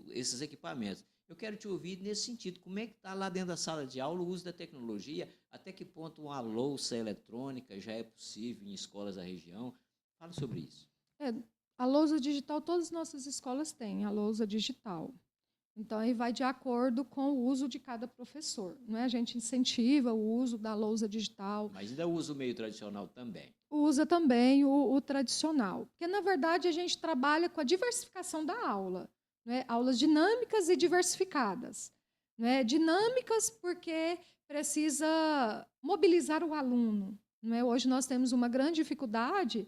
esses equipamentos. Eu quero te ouvir nesse sentido. Como é que está lá dentro da sala de aula o uso da tecnologia? Até que ponto uma louça eletrônica já é possível em escolas da região? Fala sobre isso. A lousa digital, todas as nossas escolas têm a lousa digital. Então, aí vai de acordo com o uso de cada professor. Não é? A gente incentiva o uso da lousa digital. Mas ainda usa o meio tradicional também. Usa também o tradicional. Porque, na verdade, a gente trabalha com a diversificação da aula. Né? Aulas dinâmicas e diversificadas. Né? Dinâmicas porque precisa mobilizar o aluno. Né? Hoje nós temos uma grande dificuldade,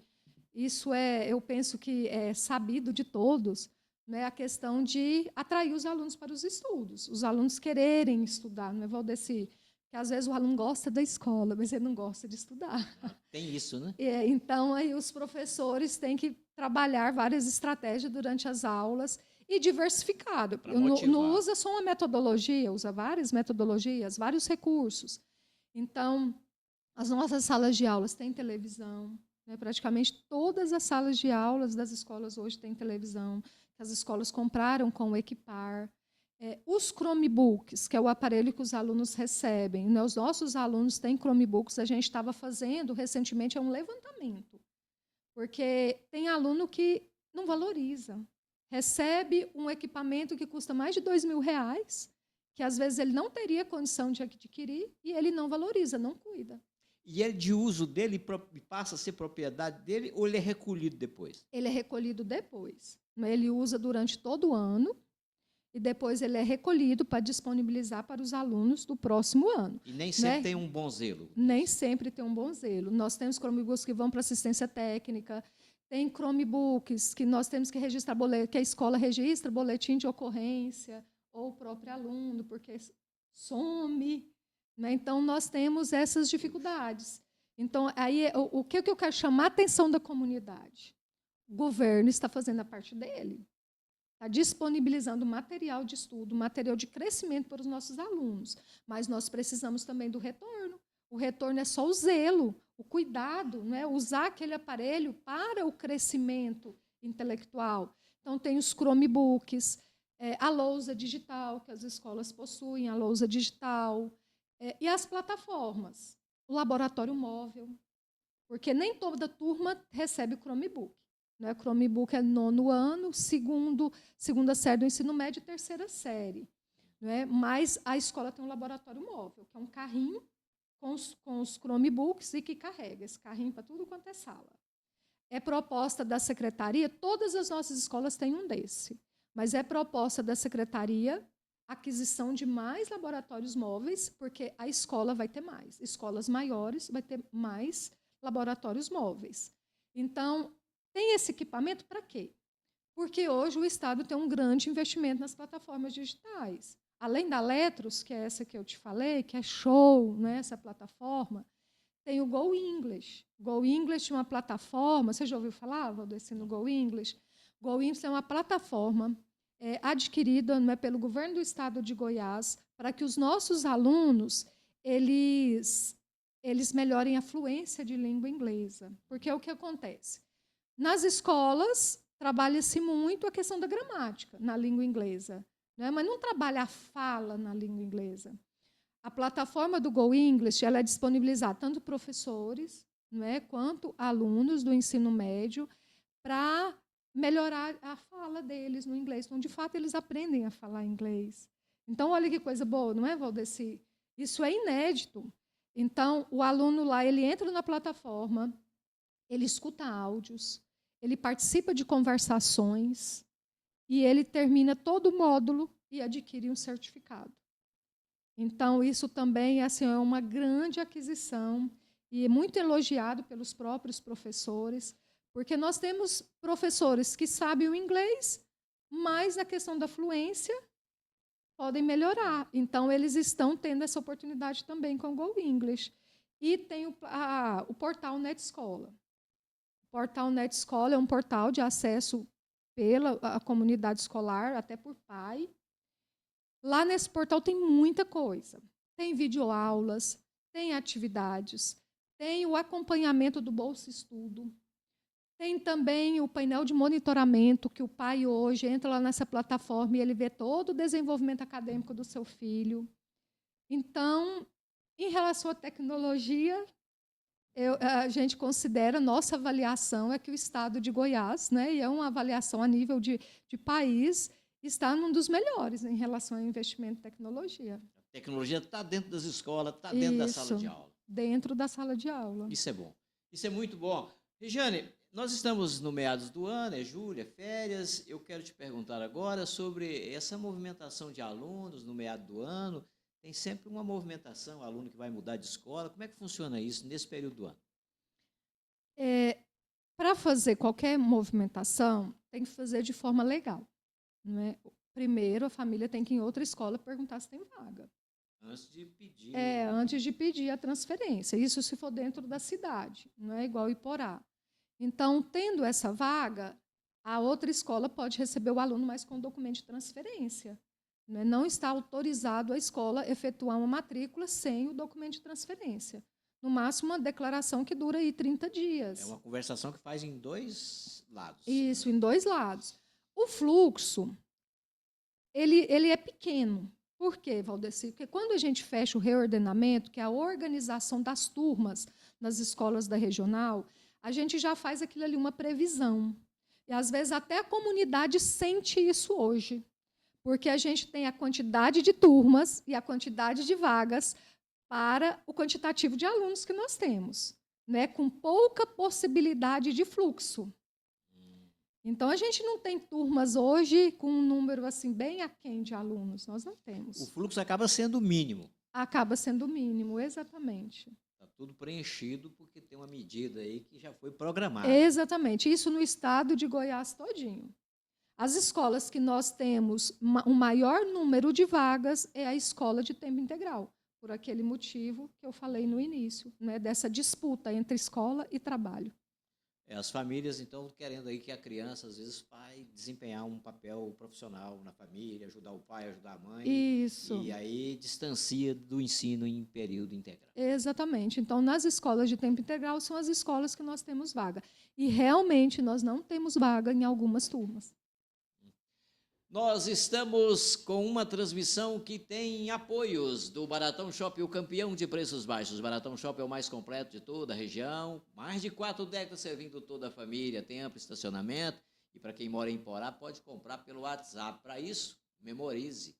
isso eu penso que é sabido de todos, né? A questão de atrair os alunos para os estudos, os alunos quererem estudar, não é, Valdeci? Que às vezes o aluno gosta da escola, mas ele não gosta de estudar. Tem isso, né? Então, aí os professores têm que trabalhar várias estratégias durante as aulas e diversificado. Não usa só uma metodologia, usa várias metodologias, vários recursos. Então, as nossas salas de aulas têm televisão, né? Praticamente todas as salas de aulas das escolas hoje têm televisão, que as escolas compraram com o Equipar. Os Chromebooks, que é o aparelho que os alunos recebem, né? Os nossos alunos têm Chromebooks, a gente estava fazendo recentemente um levantamento, porque tem aluno que não valoriza, recebe um equipamento que custa mais de R$2.000, que às vezes ele não teria condição de adquirir, e ele não valoriza, não cuida. E é de uso dele e passa a ser propriedade dele ou ele é recolhido depois? Ele é recolhido depois. Ele usa durante todo o ano e depois ele é recolhido para disponibilizar para os alunos do próximo ano. E nem sempre tem um bom zelo. Nem sempre tem um bom zelo. Nós temos Chromebooks que vão para assistência técnica, tem Chromebooks que nós temos que registrar boletim, que a escola registra boletim de ocorrência, ou o próprio aluno, porque some. Então, nós temos essas dificuldades. Então, aí, o que eu quero chamar a atenção da comunidade? O governo está fazendo a parte dele. Está disponibilizando material de estudo, material de crescimento para os nossos alunos. Mas nós precisamos também do retorno. O retorno é só o zelo, o cuidado, né? Usar aquele aparelho para o crescimento intelectual. Então, tem os Chromebooks, a lousa digital, que as escolas possuem, a lousa digital, e as plataformas, o laboratório móvel, porque nem toda turma recebe o Chromebook. Né? O Chromebook é 9º ano, segunda série do ensino médio e 3ª série. Né? Mas a escola tem um laboratório móvel, que é um carrinho com os Chromebooks e que carrega esse carrinho para tudo quanto é sala. É proposta da secretaria, todas as nossas escolas têm um desse, mas é proposta da secretaria aquisição de mais laboratórios móveis, porque a escola vai ter mais. Escolas maiores vai ter mais laboratórios móveis. Então, tem esse equipamento para quê? Porque hoje o Estado tem um grande investimento nas plataformas digitais. Além da Letros, que é essa que eu te falei, que é show, né, essa plataforma, tem o Go English. Go English é uma plataforma, você já ouviu falar, Valdeci, no Go English? Go English é uma plataforma adquirida, não é, pelo governo do Estado de Goiás, para que os nossos alunos eles melhorem a fluência de língua inglesa. Porque é o que acontece. Nas escolas, trabalha-se muito a questão da gramática na língua inglesa, né, mas não trabalha a fala na língua inglesa. A plataforma do Go English ela é disponibilizada tanto professores, não é, quanto alunos do ensino médio para melhorar a fala deles no inglês. Então, de fato, eles aprendem a falar inglês. Então, olha que coisa boa, não é, Valdeci? Isso é inédito. Então, o aluno lá, ele entra na plataforma, ele escuta áudios, ele participa de conversações e ele termina todo o módulo e adquire um certificado. Então, isso também assim, é uma grande aquisição e é muito elogiado pelos próprios professores, porque nós temos professores que sabem o inglês, mas na questão da fluência podem melhorar. Então, eles estão tendo essa oportunidade também com o Go English. E tem o portal NetEscola. O portal NetEscola é um portal de acesso pela comunidade escolar, até por pai. Lá nesse portal tem muita coisa. Tem videoaulas, tem atividades, tem o acompanhamento do Bolsa Estudo, tem também o painel de monitoramento, que o pai hoje entra lá nessa plataforma e ele vê todo o desenvolvimento acadêmico do seu filho. Então, em relação à tecnologia, a gente considera, nossa avaliação é que o Estado de Goiás, né, e é uma avaliação a nível de país, está num dos melhores em relação ao investimento em tecnologia. A tecnologia está dentro das escolas, está dentro da sala de aula. Dentro da sala de aula. Isso é bom. Isso é muito bom. Regiane, nós estamos no meados do ano, é julho, é férias. Eu quero te perguntar agora sobre essa movimentação de alunos no meado do ano. Tem sempre uma movimentação, aluno que vai mudar de escola. Como é que funciona isso nesse período do ano? Para fazer qualquer movimentação, tem que fazer de forma legal. Não é? Primeiro, a família tem que ir em outra escola perguntar se tem vaga. Antes de pedir. Antes de pedir a transferência. Isso se for dentro da cidade, não é igual Iporá. Então, tendo essa vaga, a outra escola pode receber o aluno, mas com documento de transferência. Não está autorizado a escola efetuar uma matrícula sem o documento de transferência. No máximo, uma declaração que dura aí 30 dias. É uma conversação que faz em 2 lados. Isso, em 2 lados. O fluxo, ele é pequeno. Por quê, Valdeci? Porque quando a gente fecha o reordenamento, que é a organização das turmas nas escolas da regional, a gente já faz aquilo ali uma previsão. E, às vezes, até a comunidade sente isso hoje, porque a gente tem a quantidade de turmas e a quantidade de vagas para o quantitativo de alunos que nós temos, né, com pouca possibilidade de fluxo. Então, a gente não tem turmas hoje com um número assim bem aquém de alunos, nós não temos. O fluxo acaba sendo mínimo. Acaba sendo mínimo, exatamente. Está tudo preenchido porque tem uma medida aí que já foi programada. Exatamente, isso no estado de Goiás todinho. As escolas que nós temos o maior número de vagas é a escola de tempo integral, por aquele motivo que eu falei no início, né, dessa disputa entre escola e trabalho. As famílias, então, querendo aí que a criança, às vezes, vai desempenhar um papel profissional na família, ajudar o pai, ajudar a mãe. Isso. E aí distancia do ensino em período integral. Exatamente. Então, nas escolas de tempo integral, são as escolas que nós temos vaga. E, realmente, nós não temos vaga em algumas turmas. Nós estamos com uma transmissão que tem apoios do Baratão Shopping, o campeão de preços baixos. O Baratão Shopping é o mais completo de toda a região. Mais de 4 décadas servindo toda a família, tem amplo estacionamento. E para quem mora em Porá, pode comprar pelo WhatsApp. Para isso, memorize.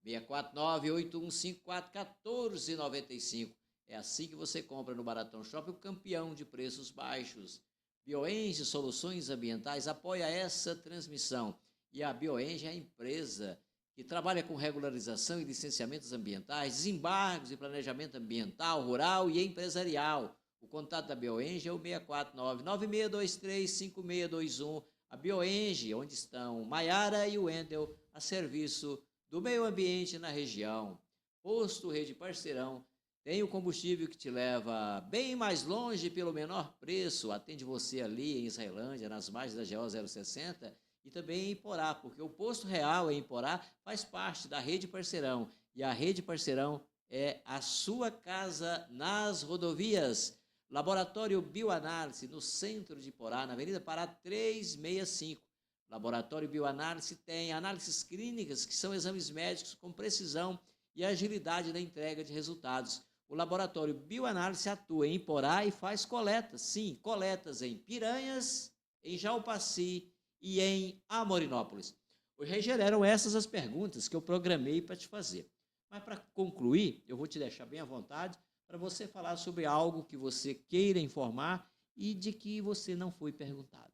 649-8154-1495. É assim que você compra no Baratão Shopping, o campeão de preços baixos. Bioenge Soluções Ambientais apoia essa transmissão. E a Bioenge é a empresa que trabalha com regularização e licenciamentos ambientais, desembargos e planejamento ambiental, rural e empresarial. O contato da Bioenge é o 649-9623-5621. A Bioenge, onde estão Maiara e Wendel, a serviço do meio ambiente na região. Posto Rede Parceirão tem o combustível que te leva bem mais longe pelo menor preço. Atende você ali em Israelândia, nas margens da GO 060, e também em Porá, porque o Posto Real em Porá faz parte da Rede Parceirão. E a Rede Parceirão é a sua casa nas rodovias. Laboratório Bioanálise, no centro de Porá, na Avenida Pará 365. Laboratório Bioanálise tem análises clínicas, que são exames médicos com precisão e agilidade na entrega de resultados. O Laboratório Bioanálise atua em Porá e faz coletas, sim, coletas em Piranhas, em Jaupaci e em Amorinópolis. Hoje eram essas as perguntas que eu programei para te fazer. Mas para concluir, eu vou te deixar bem à vontade para você falar sobre algo que você queira informar e de que você não foi perguntado.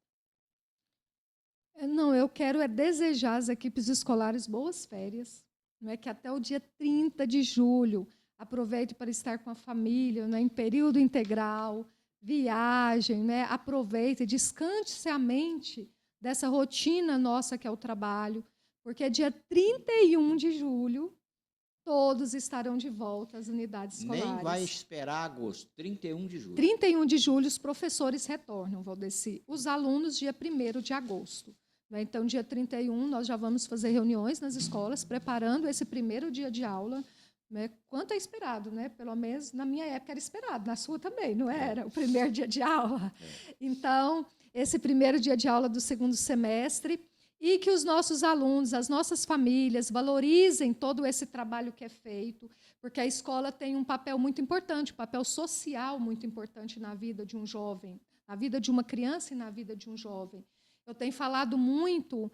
Não, eu quero desejar às equipes escolares boas férias, não é, que até o dia 30 de julho aproveite para estar com a família, né, em período integral, viagem, né, aproveite, descanse a mente dessa rotina nossa que é o trabalho, porque dia 31 de julho todos estarão de volta às unidades escolares. Nem vai esperar agosto, 31 de julho. 31 de julho os professores retornam, Valdeci. Os alunos dia 1º de agosto. Então, dia 31, nós já vamos fazer reuniões nas escolas, preparando esse primeiro dia de aula. Né? Quanto é esperado, né? Pelo menos na minha época era esperado, na sua também, não era? O primeiro dia de aula. Então, esse primeiro dia de aula do segundo semestre, e que os nossos alunos, as nossas famílias, valorizem todo esse trabalho que é feito, porque a escola tem um papel muito importante, um papel social muito importante na vida de um jovem, na vida de uma criança e na vida de um jovem. Eu tenho falado muito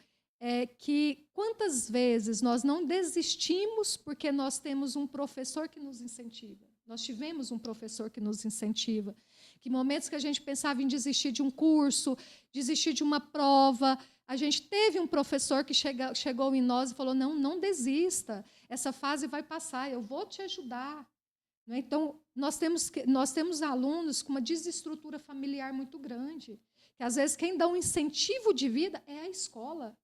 que quantas vezes nós não desistimos porque nós temos um professor que nos incentiva. Nós tivemos um professor que nos incentiva. Que momentos que a gente pensava em desistir de um curso, desistir de uma prova, a gente teve um professor que chegou em nós e falou, não desista, essa fase vai passar, eu vou te ajudar. Então, nós temos alunos com uma desestrutura familiar muito grande, que às vezes quem dá um incentivo de vida é a escola.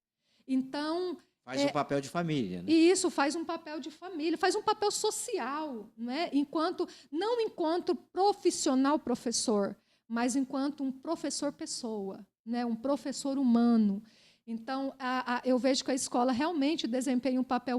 Então, faz um papel de família, né? E isso faz um papel de família, faz um papel social, né? Não enquanto profissional professor, mas enquanto um professor pessoa, né? Um professor humano. Então, eu vejo que a escola realmente desempenha um papel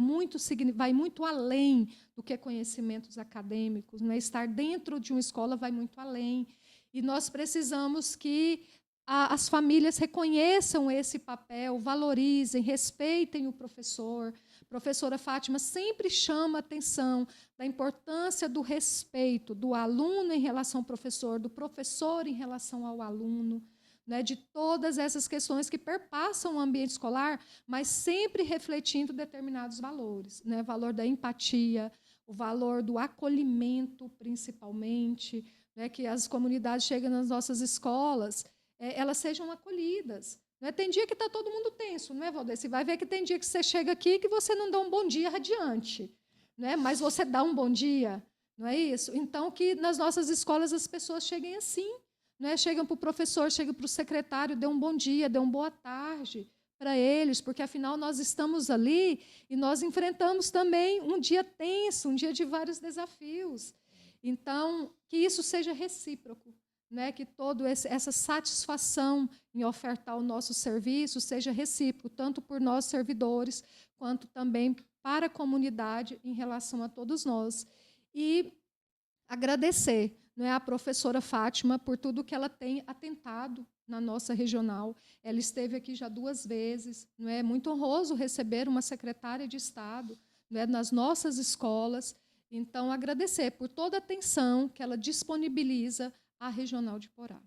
vai muito além do que conhecimentos acadêmicos. Né? Estar dentro de uma escola vai muito além. E nós precisamos que as famílias reconheçam esse papel, valorizem, respeitem o professor. A professora Fátima sempre chama a atenção da importância do respeito do aluno em relação ao professor, do professor em relação ao aluno, né, de todas essas questões que perpassam o ambiente escolar, mas sempre refletindo determinados valores, né, valor da empatia, o valor do acolhimento, principalmente, né, que as comunidades cheguem nas nossas escolas, elas sejam acolhidas. Né? Tem dia que está todo mundo tenso, não é, Valdir? Você vai ver que tem dia que você chega aqui que você não dá um bom dia radiante, né? Mas você dá um bom dia, não é isso? Então, que nas nossas escolas as pessoas cheguem assim, né? Chegam para o professor, chegam para o secretário, dê um bom dia, dê uma boa tarde para eles, porque, afinal, nós estamos ali e nós enfrentamos também um dia tenso, um dia de vários desafios. Então, que isso seja recíproco, né? Que toda essa satisfação em ofertar o nosso serviço seja recíproco, tanto por nós servidores, quanto também para a comunidade em relação a todos nós. E agradecer, não é, a professora Fátima por tudo que ela tem atentado na nossa regional. Ela esteve aqui já 2 vezes. Não é muito honroso receber uma secretária de Estado, não é, nas nossas escolas. Então, agradecer por toda a atenção que ela disponibiliza à Regional de Porá.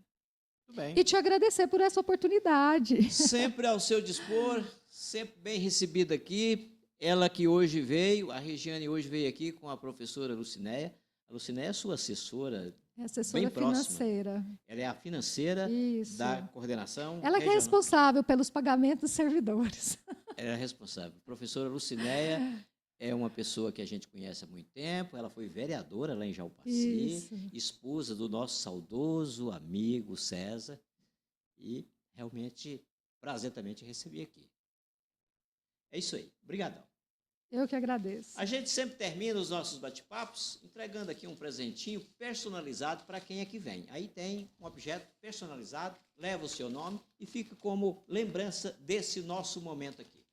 Muito bem. E te agradecer por essa oportunidade. Sempre ao seu dispor, sempre bem recebida aqui. Ela que hoje veio, a Regiane hoje veio aqui com a professora Lucinéia. A Lucinéia é sua assessora, Assessora bem próxima. financeira. Ela é a financeira Isso. da coordenação Ela que é regional. responsável pelos pagamentos dos servidores. Ela é responsável. A professora Lucinéia é uma pessoa que a gente conhece há muito tempo. Ela foi vereadora lá em Jaupaci, Isso. esposa do nosso saudoso amigo César. E realmente, prazer também te receber aqui. É isso aí. Obrigadão. Eu que agradeço. A gente sempre termina os nossos bate-papos entregando aqui um presentinho personalizado para quem é que vem. Aí tem um objeto personalizado, leva o seu nome e fica como lembrança desse nosso momento aqui.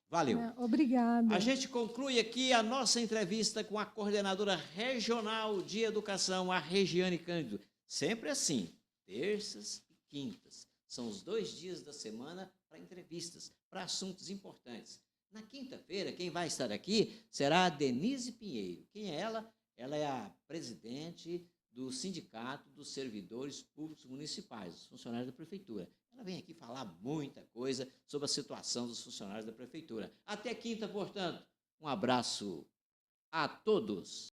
Valeu. Obrigada. A gente conclui aqui a nossa entrevista com a coordenadora regional de educação, a Regiane Cândido. Sempre assim, terças e quintas. São os 2 dias da semana para entrevistas, para assuntos importantes. Na quinta-feira, quem vai estar aqui será a Denise Pinheiro. Quem é ela? Ela é a presidente do Sindicato dos Servidores Públicos Municipais, os funcionários da Prefeitura. Ela vem aqui falar muita coisa sobre a situação dos funcionários da Prefeitura. Até quinta, portanto, um abraço a todos.